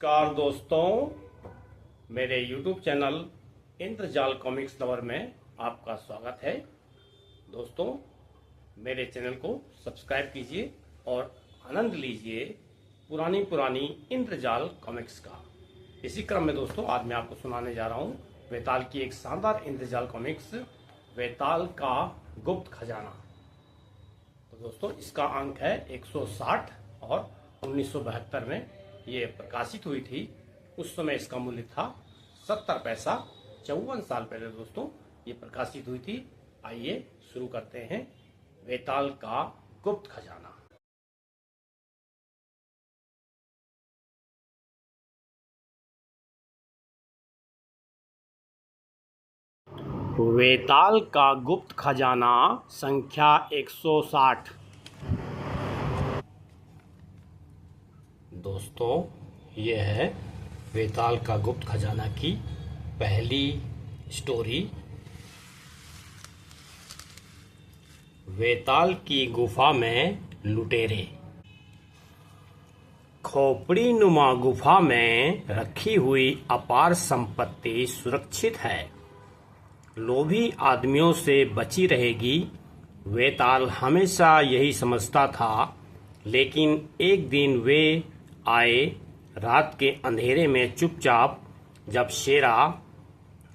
नमस्कार दोस्तों, मेरे YouTube चैनल इंद्रजाल कॉमिक्स लवर में आपका स्वागत है। दोस्तों, मेरे चैनल को सब्सक्राइब कीजिए और आनंद लीजिए पुरानी पुरानी इंद्रजाल कॉमिक्स का। इसी क्रम में दोस्तों, आज मैं आपको सुनाने जा रहा हूँ वेताल की एक शानदार इंद्रजाल कॉमिक्स, वेताल का गुप्त खजाना। तो दोस्तों, इसका अंक है 160 और 1972 में ये प्रकाशित हुई थी। उस समय इसका मूल्य था 70 पैसा। 54 साल पहले दोस्तों ये प्रकाशित हुई थी। आइए शुरू करते हैं वेताल का गुप्त खजाना। वेताल का गुप्त खजाना संख्या 160। दोस्तों, ये है वेताल का गुप्त खजाना की पहली स्टोरी। वेताल की गुफा में लुटेरे। खोपड़ी नुमा गुफा में रखी हुई अपार संपत्ति सुरक्षित है, लोभी आदमियों से बची रहेगी। वेताल हमेशा यही समझता था, लेकिन एक दिन वे आए रात के अंधेरे में चुपचाप, जब शेरा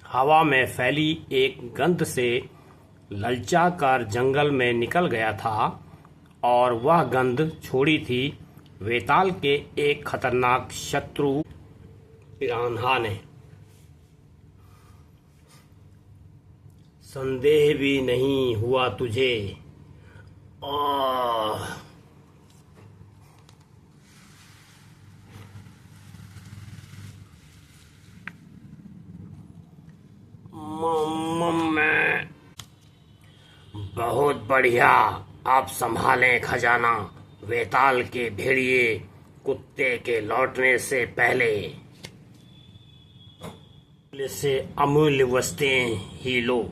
हवा में फैली एक गंध से ललचा कर जंगल में निकल गया था। और वह गंध छोड़ी थी वेताल के एक खतरनाक शत्रु पिरान्हा ने। संदेह भी नहीं हुआ तुझे? मैं बहुत बढ़िया। आप संभालें खजाना। वेताल के भेड़िए कुत्ते के लौटने से पहले से अमूल्य वस्तुएं ही लो।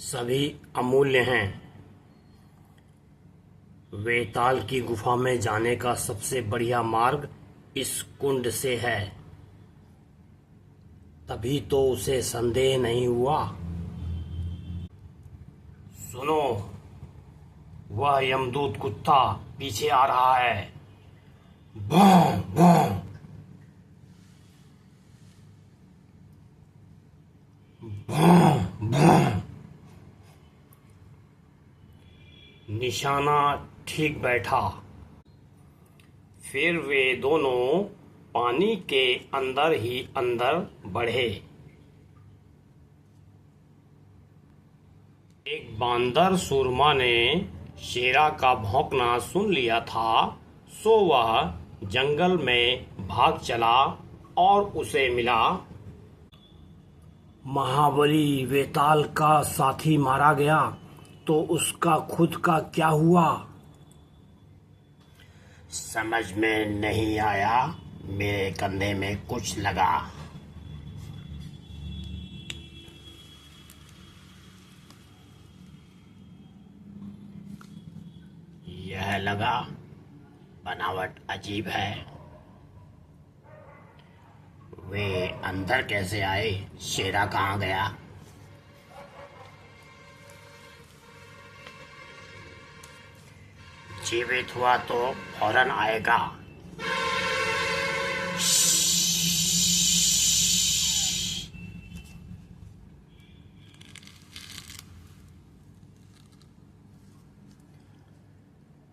सभी अमूल्य हैं। वेताल की गुफा में जाने का सबसे बढ़िया मार्ग इस कुंड से है। तभी तो उसे संदेह नहीं हुआ। सुनो, वह यमदूत कुत्ता पीछे आ रहा है। भौं भौं। भौं भौं। निशाना ठीक बैठा। फिर वे दोनों पानी के अंदर ही अंदर बढ़े। एक बांदर सूरमा ने शेरा का भौंकना सुन लिया था, सो वह जंगल में भाग चला और उसे मिला। महाबली वेताल का साथी मारा गया, तो उसका खुद का क्या हुआ? समझ में नहीं आया। मेरे कंधे में कुछ लगा। यह लगा। बनावट अजीब है। वे अंदर कैसे आए? शेरा कहाँ गया? जीवित हुआ तो फौरन आएगा।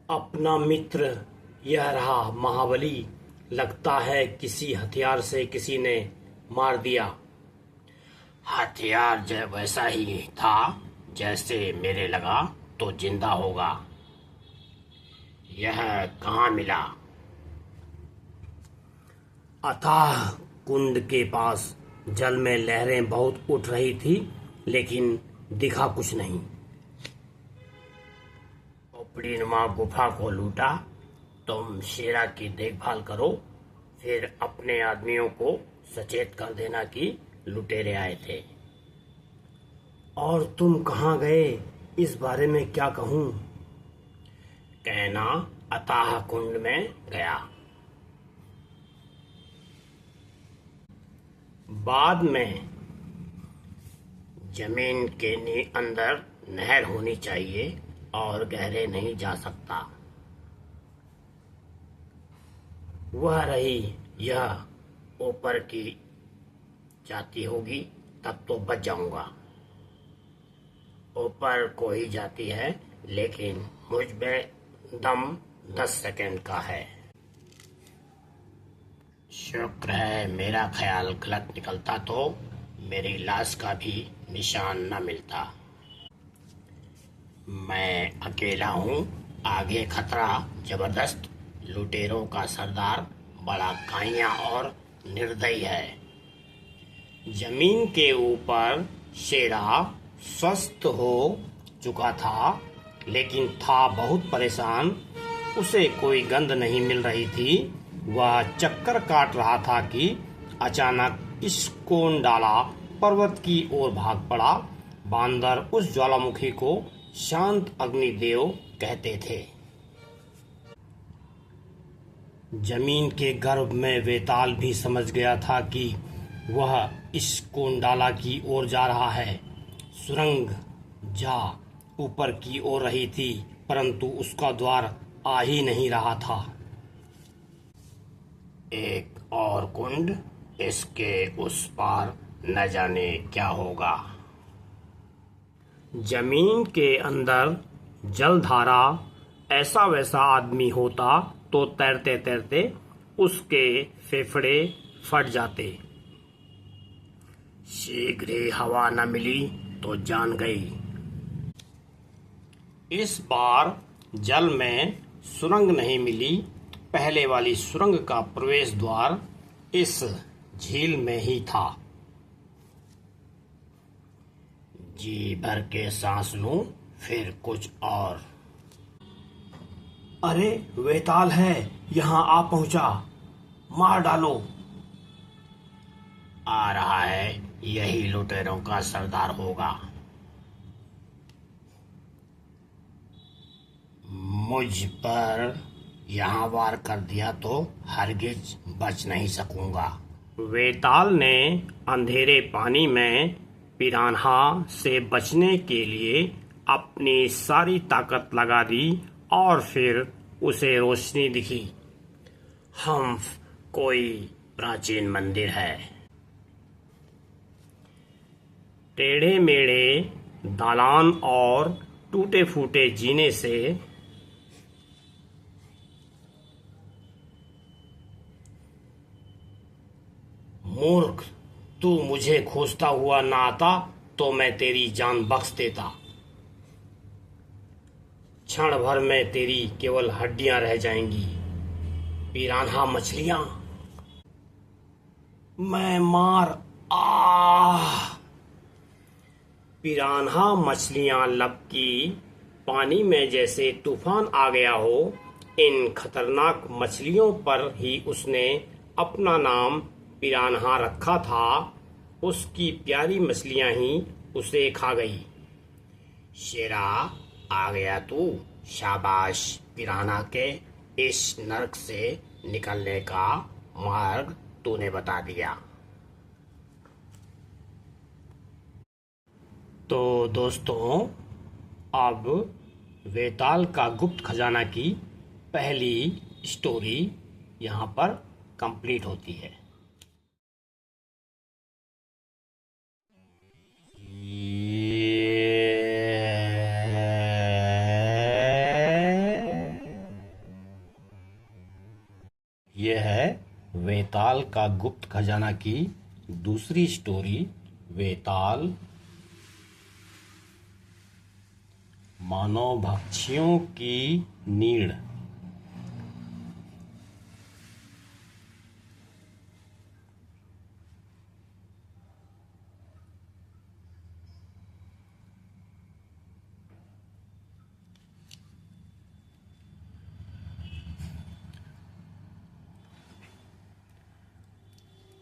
अपना मित्र यह रहा महाबली। लगता है किसी हथियार से किसी ने मार दिया। हथियार वैसा ही था जैसे मेरे लगा, तो जिंदा होगा। यह कहाँ मिला? अथाह कुंड के पास। जल में लहरें बहुत उठ रही थी, लेकिन दिखा कुछ नहीं। खोपड़ीनुमा गुफा को लूटा। तुम शेरा की देखभाल करो, फिर अपने आदमियों को सचेत कर देना कि लुटेरे आए थे। और तुम कहाँ गए? इस बारे में क्या कहूँ? कहना, अथाह कुंड में गया। बाद में जमीन के अंदर नहर होनी चाहिए और गहरे नहीं जा सकता। वह रही यह ऊपर की जाती होगी तब तो बच जाऊंगा। ऊपर को ही जाती है लेकिन मुझ में दम 10 सेकंड का है। शुक्र है मेरा ख्याल गलत निकलता तो मेरी लाश का भी निशान न मिलता। मैं अकेला हूँ, आगे खतरा जबरदस्त। लुटेरों का सरदार बड़ा काइया और निर्दयी है। जमीन के ऊपर शेरा स्वस्थ हो चुका था लेकिन था बहुत परेशान। उसे कोई गंध नहीं मिल रही थी। वह चक्कर काट रहा था कि अचानक इस्कोंडाला पर्वत की ओर भाग पड़ा। बांदर उस ज्वालामुखी को शांत अग्निदेव कहते थे। जमीन के गर्भ में वेताल भी समझ गया था कि वह इस्कोंडाला की ओर जा रहा है। सुरंग जा ऊपर की ओर रही थी परंतु उसका द्वार आ ही नहीं रहा था। एक और कुंड, इसके उस पार न जाने क्या होगा। जमीन के अंदर जलधारा ऐसा वैसा आदमी होता तो तैरते तैरते उसके फेफड़े फट जाते। शीघ्र ही हवा न मिली तो जान गई। इस बार जल में सुरंग नहीं मिली। पहले वाली सुरंग का प्रवेश द्वार इस झील में ही था। जी भर के सांस लूं फिर कुछ और। अरे वेताल है, यहाँ आ पहुंचा, मार डालो। आ रहा है, यही लुटेरों का सरदार होगा। मुझ पर यहाँ वार कर दिया तो हरगिज बच नहीं सकूंगा। वेताल ने अंधेरे पानी में पिरान्हा से बचने के लिए अपनी सारी ताकत लगा दी और फिर उसे रोशनी दिखी। हम कोई प्राचीन मंदिर है। टेढ़े मेढ़े दालान और टूटे फूटे जीने से मूर्ख, तू मुझे खोजता हुआ ना आता तो मैं तेरी जान बख्श देता। क्षण भर में तेरी केवल हड्डियां रह जाएंगी। पिरान्हा मछलियां, मैं मार पिरान्हा मछलियां लपकी। पानी में जैसे तूफान आ गया हो। इन खतरनाक मछलियों पर ही उसने अपना नाम पिरान्हा रखा था। उसकी प्यारी मछलियां ही उसे खा गई। शेरा, आ गया तू। शाबाश, पिरान्हा के इस नरक से निकलने का मार्ग तूने बता दिया। तो दोस्तों, अब वेताल का गुप्त खजाना की पहली स्टोरी यहाँ पर कंप्लीट होती है। यह है वेताल का गुप्त खजाना की दूसरी स्टोरी, वेताल मानव भक्षियों की नीड़।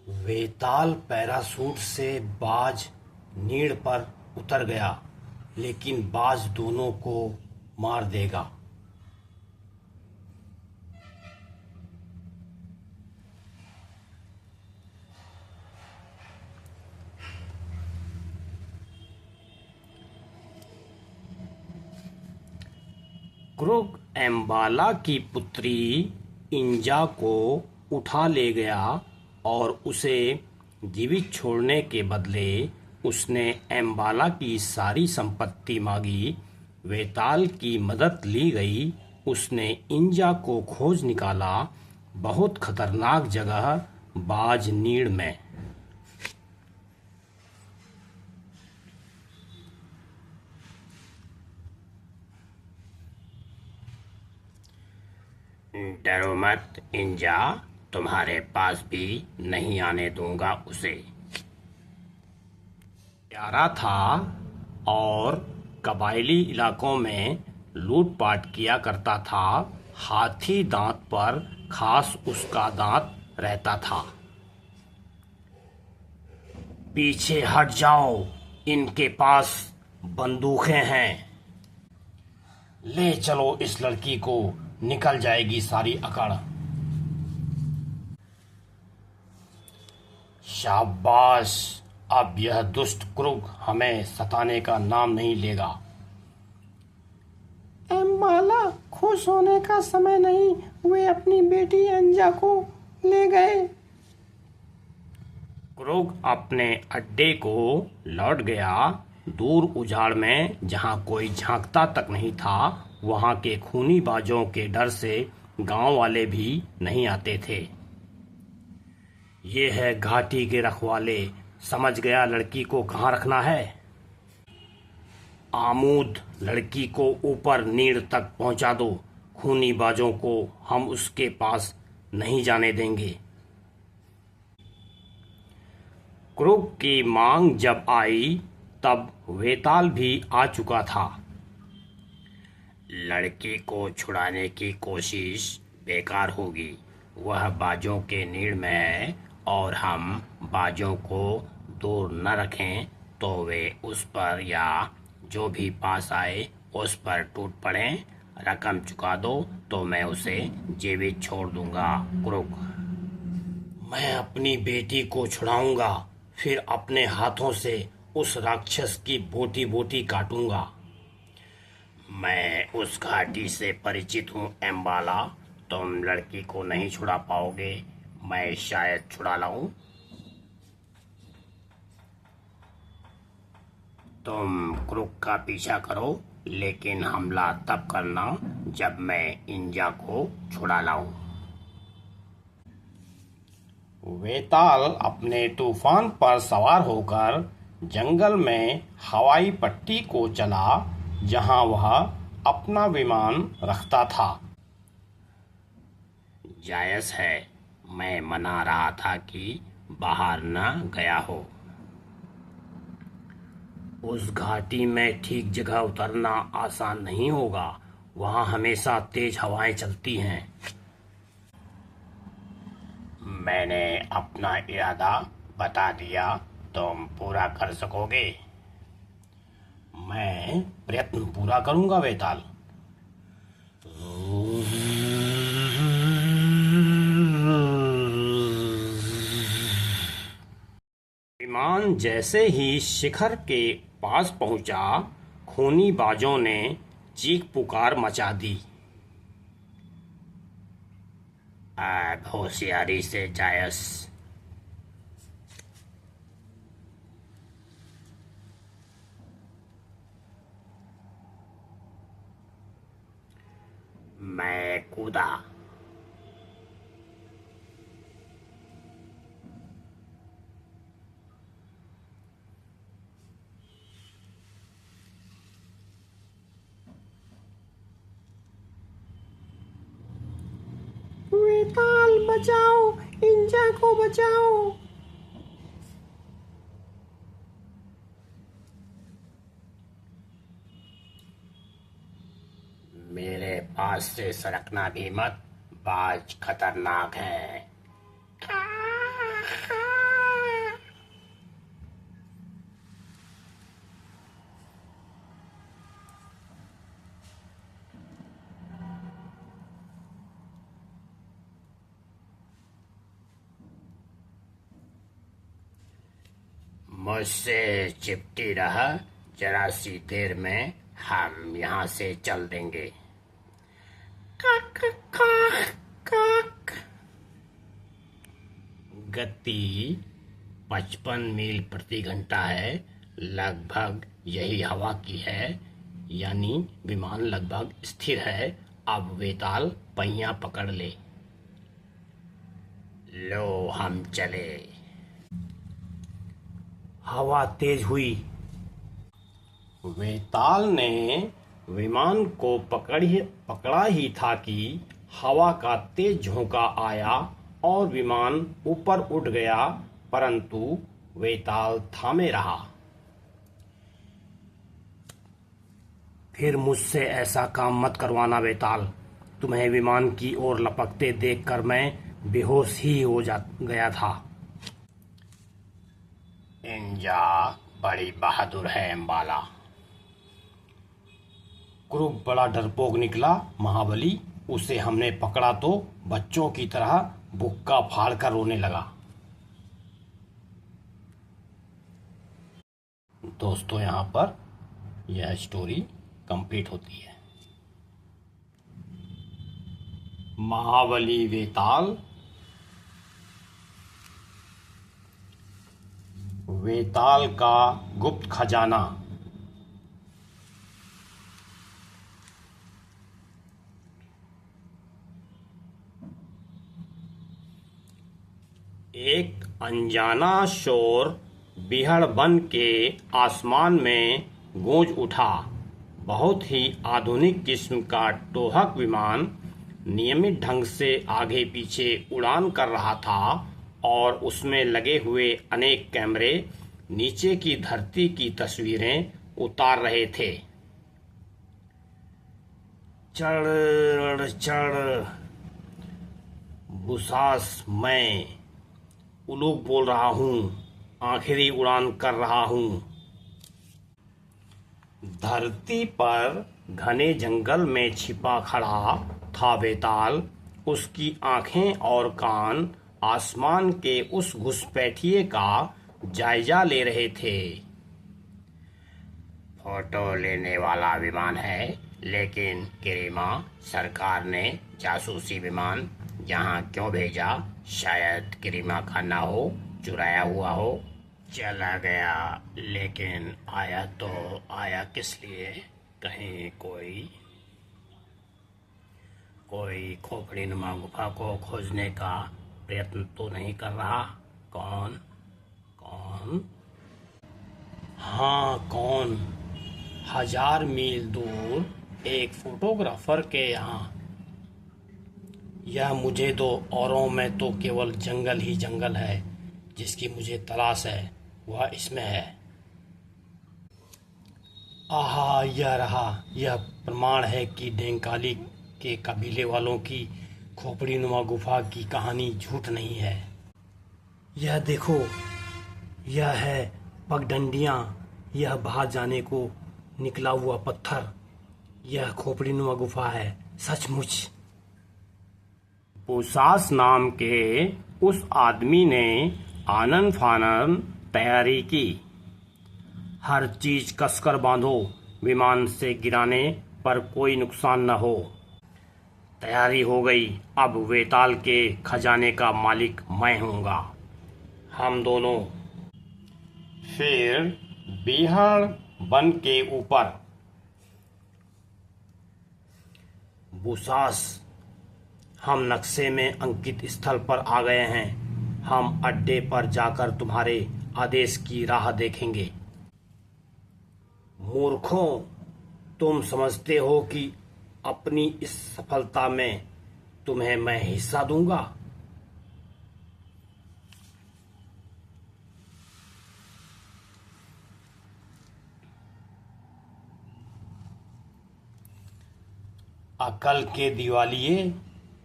वेताल पैराशूट से बाज नीड़ पर उतर गया लेकिन बाज दोनों को मार देगा। क्रुग एम्बाला की पुत्री इंजा को उठा ले गया और उसे जीवित छोड़ने के बदले उसने एम्बाला की सारी संपत्ति मांगी। वेताल की मदद ली गई। उसने इंजा को खोज निकाला, बहुत खतरनाक जगह बाज नीड़ में। डरो मत इंजा, तुम्हारे पास भी नहीं आने दूंगा उसे। प्यारा था और कबायली इलाकों में लूटपाट किया करता था। हाथी दांत पर खास उसका दांत रहता था। पीछे हट जाओ, इनके पास बंदूकें हैं। ले चलो इस लड़की को, निकल जाएगी सारी अकड़। शाबाश, अब यह दुष्ट क्रुग हमें सताने का नाम नहीं लेगा। एम्बाला, खुश होने का समय नहीं, वे अपनी बेटी अंजा को ले गए। क्रुग अपने अड्डे को लौट गया। दूर उजाड़ में जहां कोई झांकता तक नहीं था, वहां के खूनी बाजों के डर से गांव वाले भी नहीं आते थे। ये है घाटी के रखवाले, समझ गया लड़की को कहाँ रखना है। आमूद, लड़की को ऊपर नीड़ तक पहुंचा दो। खूनी बाजों को हम उसके पास नहीं जाने देंगे। क्रुग की मांग जब आई तब वेताल भी आ चुका था। लड़की को छुड़ाने की कोशिश बेकार होगी। वह बाजों के नीड़ में है और हम बाजों को दूर न रखें तो वे उस पर या जो भी पास आए उस पर टूट पड़े। रकम चुका दो तो मैं उसे जीवित छोड़ दूंगा। क्रुग, मैं अपनी बेटी को छुड़ाऊंगा, फिर अपने हाथों से उस राक्षस की बोटी बोटी काटूंगा। मैं उस घाटी से परिचित हूँ एम्बाला, तुम लड़की को नहीं छुड़ा पाओगे, मैं शायद छुड़ा लाऊं। तुम क्रुग का पीछा करो, लेकिन हमला तब करना जब मैं इंजा को छुड़ा लाऊं। वेताल अपने तूफान पर सवार होकर जंगल में हवाई पट्टी को चला, जहां वह अपना विमान रखता था। जायज है, मैं मना रहा था कि बाहर न गया हो। उस घाटी में ठीक जगह उतरना आसान नहीं होगा। वहां हमेशा तेज हवाएं चलती हैं। मैंने अपना इरादा बता दिया, तुम पूरा कर सकोगे। मैं प्रयत्न पूरा करूंगा वेताल। विमान जैसे ही शिखर के पास पहुंचा, खूनी बाजों ने चीख पुकार मचा दी। अब होशियारी से जायस। मैं कूदा। वेताल, बचाओ, इंजा को बचाओ। मेरे पास से सरकना भी मत, बाज खतरनाक है। मुझसे चिपटी रहा, जरा सी देर में हम यहाँ से चल देंगे। गति 55 मील प्रति घंटा है। लगभग यही हवा की है, यानी विमान लगभग स्थिर है। अब वेताल पहिया पकड़ ले। लो हम चले। हवा तेज हुई। वेताल ने विमान को पकड़ा ही था कि हवा का तेज झोंका आया और विमान ऊपर उठ गया, परंतु वेताल थामे रहा। फिर मुझसे ऐसा काम मत करवाना वेताल। तुम्हें विमान की ओर लपकते देखकर मैं बेहोश ही हो गया था। इंजा बड़ी बहादुर है अम्बाला। क्रूप बड़ा डरपोक निकला महाबली। उसे हमने पकड़ा तो बच्चों की तरह बुक्का फाड़कर रोने लगा। दोस्तों, यहाँ पर यह स्टोरी कंप्लीट होती है। महाबली वेताल। वेताल का गुप्त खजाना। एक अनजाना शोर बिहड़ बन के आसमान में गूंज उठा। बहुत ही आधुनिक किस्म का टोहक विमान नियमित ढंग से आगे पीछे उड़ान कर रहा था और उसमें लगे हुए अनेक कैमरे नीचे की धरती की तस्वीरें उतार रहे थे। चढ़ चढ़ बुसास, मैं उलूक बोल रहा हूँ, आखिरी उड़ान कर रहा हूँ। धरती पर घने जंगल में छिपा खड़ा था वेताल। उसकी आंखें और कान आसमान के उस घुसपैठिए का जायजा ले रहे थे। फोटो लेने वाला विमान है, लेकिन किरीमा सरकार ने जासूसी विमान यहाँ क्यों भेजा? शायद किरीमा का ना हो, चुराया हुआ हो। चला गया, लेकिन आया तो आया किस लिए? कहीं कोई खोपड़ी नुमा गुफा को खोजने का प्रयत्न तो नहीं कर रहा? कौन? हाँ, कौन? 1000 मील दूर एक फोटोग्राफर के यहाँ। यह मुझे दो, औरों में तो केवल जंगल ही जंगल है। जिसकी मुझे तलाश है वह इसमें है। आहा, यह रहा। यह प्रमाण है कि डेंकाली के कबीले वालों की खोपड़ी नुमा गुफा की कहानी झूठ नहीं है। यह देखो, यह है पगडंडियां, यह बाहर जाने को निकला हुआ पत्थर। यह खोपड़ी नुमा गुफा है, सचमुच। बुसास नाम के उस आदमी ने आनन फानन तैयारी की। हर चीज कसकर बांधो, विमान से गिराने पर कोई नुकसान न हो। तैयारी हो गई। अब वेताल के खजाने का मालिक मैं हूँगा। हम दोनों फिर बिहड़ बन के ऊपर। बुसास, हम नक्शे में अंकित स्थल पर आ गए हैं। हम अड्डे पर जाकर तुम्हारे आदेश की राह देखेंगे। मूर्खों, तुम समझते हो कि अपनी इस सफलता में तुम्हें मैं हिस्सा दूंगा? अकल के दिवालिये,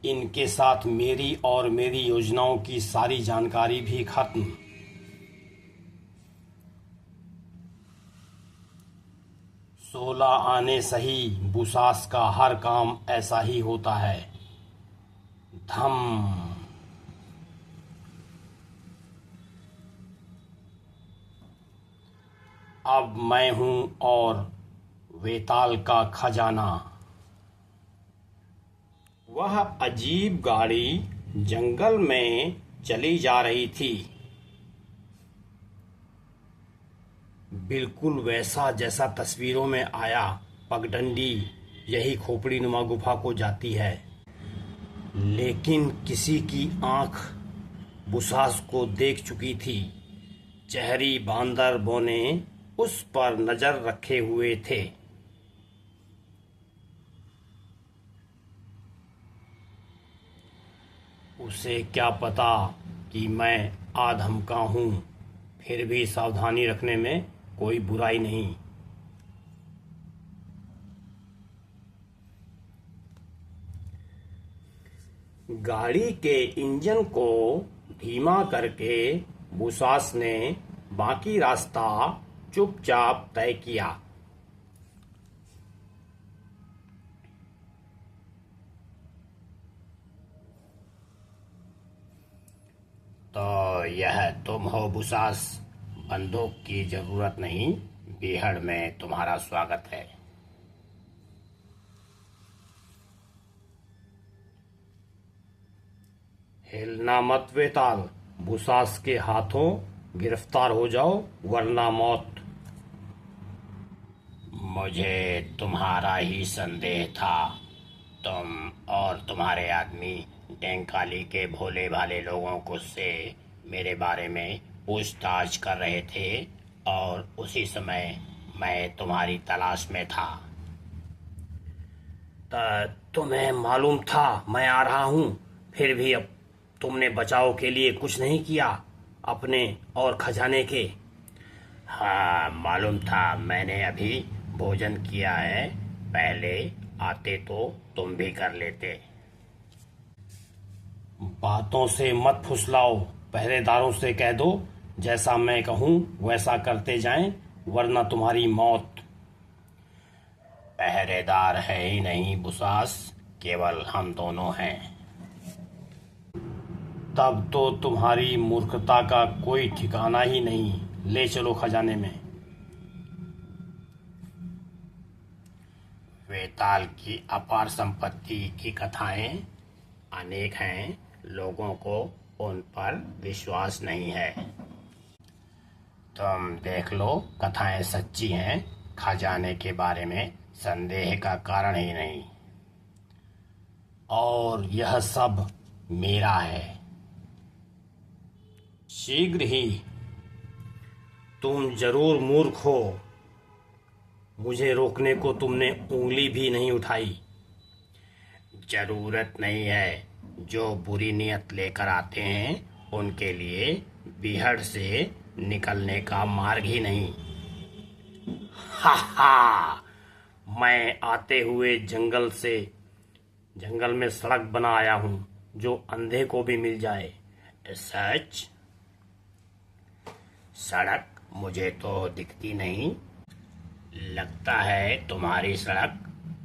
इनके साथ मेरी और मेरी योजनाओं की सारी जानकारी भी खत्म। सोलह आने सही, बुसास का हर काम ऐसा ही होता है। धम। अब मैं हूं और वेताल का खजाना। वह अजीब गाड़ी जंगल में चली जा रही थी। बिल्कुल वैसा जैसा तस्वीरों में आया पगडंडी यही खोपड़ी नुमा गुफा को जाती है। लेकिन किसी की आंख बुसास को देख चुकी थी। चेहरी बांदर बोने उस पर नजर रखे हुए थे। उसे क्या पता कि मैं आधमका हूं, फिर भी सावधानी रखने में कोई बुराई नहीं। गाड़ी के इंजन को धीमा करके बुसास ने बाकी रास्ता चुपचाप तय किया। तो यह तुम हो बुसास? बंदूक की जरूरत नहीं, बीहड़ में तुम्हारा स्वागत है। हिलना मत वेताल, बुसास के हाथों गिरफ्तार हो जाओ वरना मौत। मुझे तुम्हारा ही संदेह था। तुम और तुम्हारे आदमी डेंकाली के भोले भाले लोगों को से मेरे बारे में पूछताछ कर रहे थे और उसी समय मैं तुम्हारी तलाश में था। तुम्हें मालूम था मैं आ रहा हूं, फिर भी अब तुमने बचाव के लिए कुछ नहीं किया अपने और खजाने के। हाँ मालूम था, मैंने अभी भोजन किया है, पहले आते तो तुम भी कर लेते। बातों से मत फुसलाओ, पहरेदारों से कह दो जैसा मैं कहूं वैसा करते जाएं वरना तुम्हारी मौत। पहरेदार है ही नहीं बुसास, केवल हम दोनों हैं। तब तो तुम्हारी मूर्खता का कोई ठिकाना ही नहीं। ले चलो खजाने में। वेताल की अपार संपत्ति की कथाएं अनेक हैं, लोगों को उन पर विश्वास नहीं है। तुम देख लो, कथाएं सच्ची हैं, खजाने के बारे में संदेह का कारण ही नहीं। और यह सब मेरा है। शीघ्र ही। तुम जरूर मूर्ख हो, मुझे रोकने को तुमने उंगली भी नहीं उठाई। जरूरत नहीं है, जो बुरी नियत लेकर आते हैं उनके लिए बीहड़ से निकलने का मार्ग ही नहीं। हा हा, मैं आते हुए जंगल में सड़क बना आया हूं जो अंधे को भी मिल जाए। सच? सड़क मुझे तो दिखती नहीं। लगता है तुम्हारी सड़क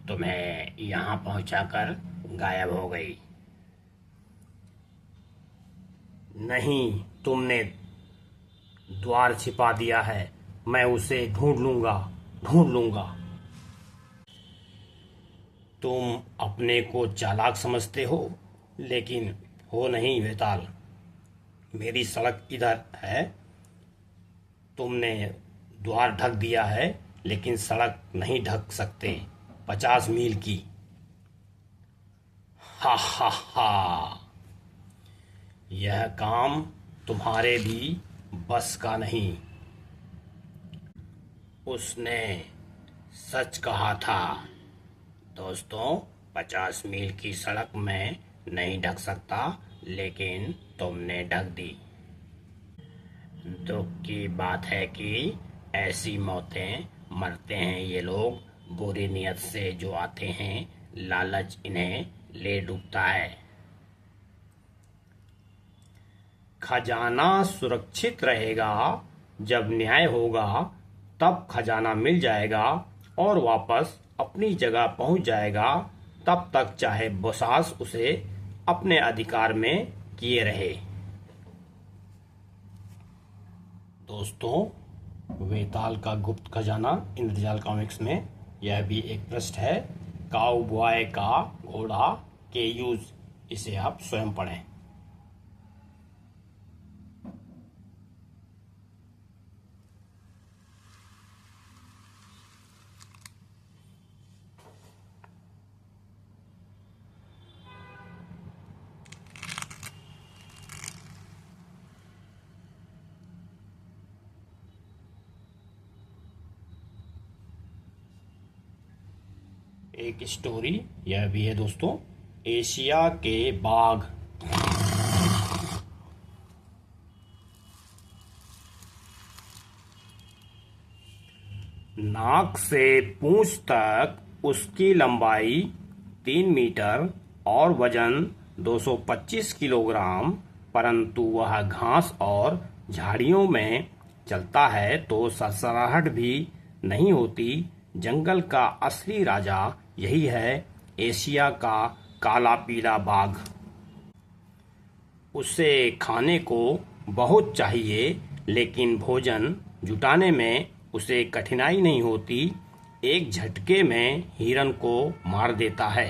तुम्हें यहाँ पहुंचाकर गायब हो गई। नहीं, तुमने द्वार छिपा दिया है, मैं उसे ढूंढ लूंगा। तुम अपने को चालाक समझते हो, लेकिन हो नहीं वेताल। मेरी सड़क इधर है, तुमने द्वार ढक दिया है लेकिन सड़क नहीं ढक सकते 50 मील की। हा हा हा, यह काम तुम्हारे भी बस का नहीं। उसने सच कहा था। दोस्तों, 50 मील की सड़क मैं नहीं ढक सकता, लेकिन तुमने ढक दी। दुख की बात है कि ऐसी मौतें मरते हैं ये लोग बुरी नियत से जो आते हैं, लालच इन्हें ले डूबता है। खजाना सुरक्षित रहेगा, जब न्याय होगा तब खजाना मिल जाएगा और वापस अपनी जगह पहुंच जाएगा। तब तक चाहे बुसास उसे अपने अधिकार में किए रहे। दोस्तों, वेताल का गुप्त खजाना इंद्रजाल कॉमिक्स में यह भी एक पृष्ठ है, काउबॉय का घोड़ा के यूज। इसे आप स्वयं पढ़ें। एक स्टोरी यह भी है दोस्तों, एशिया के बाघ। नाक से पूंछ तक उसकी लंबाई 3 मीटर और वजन 225 किलोग्राम, परंतु वह घास और झाड़ियों में चलता है तो सरसराहट भी नहीं होती। जंगल का असली राजा यही है, एशिया का काला पीला बाघ। उसे खाने को बहुत चाहिए, लेकिन भोजन जुटाने में उसे कठिनाई नहीं होती। एक झटके में हिरन को मार देता है।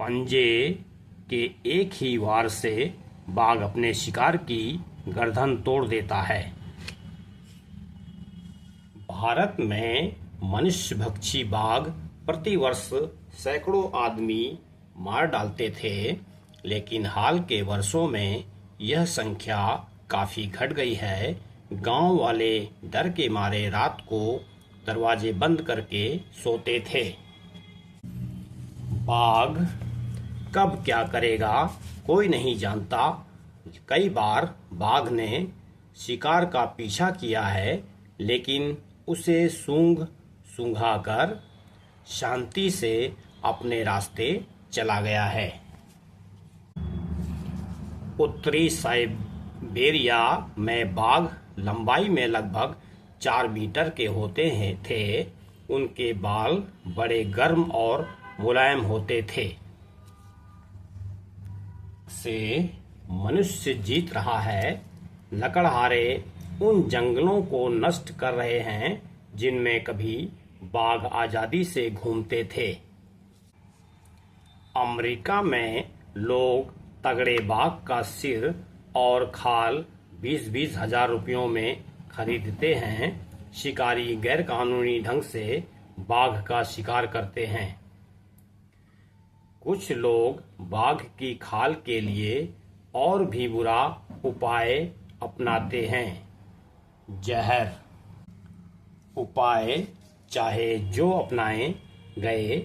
पंजे के एक ही वार से बाघ अपने शिकार की गर्दन तोड़ देता है। भारत में मनुष्यभक्षी बाघ प्रतिवर्ष सैकड़ों आदमी मार डालते थे, लेकिन हाल के वर्षों में यह संख्या काफी घट गई है। गांव वाले डर के मारे रात को दरवाजे बंद करके सोते थे। बाघ कब क्या करेगा कोई नहीं जानता। कई बार बाघ ने शिकार का पीछा किया है, लेकिन उसे सूंघा कर शांति से अपने रास्ते चला गया है। उत्तरी साइबेरिया में बाघ लंबाई में लगभग 4 मीटर के होते थे। उनके बाल बड़े गर्म और मुलायम होते थे। से मनुष्य जीत रहा है। लकड़हारे उन जंगलों को नष्ट कर रहे हैं जिनमें कभी बाघ आजादी से घूमते थे। अमेरिका में लोग तगड़े बाघ का सिर और खाल 20-20 हजार रुपयों में खरीदते हैं। शिकारी गैरकानूनी ढंग से बाघ का शिकार करते हैं। कुछ लोग बाघ की खाल के लिए और भी बुरा उपाय अपनाते हैं, जहर। उपाय चाहे जो अपनाए गए,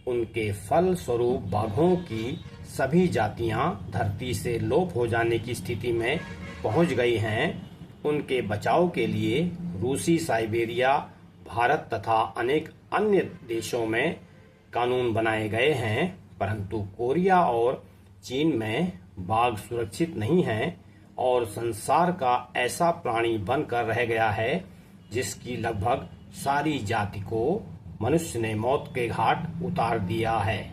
उनके फल स्वरूप बाघों की सभी जातियां धरती से लोप हो जाने की स्थिति में पहुंच गई हैं। उनके बचाव के लिए रूसी साइबेरिया, भारत तथा अनेक अन्य देशों में कानून बनाए गए हैं, परंतु कोरिया और चीन में बाघ सुरक्षित नहीं है और संसार का ऐसा प्राणी बनकर रह गया है जिसकी लगभग सारी जाति को मनुष्य ने मौत के घाट उतार दिया है।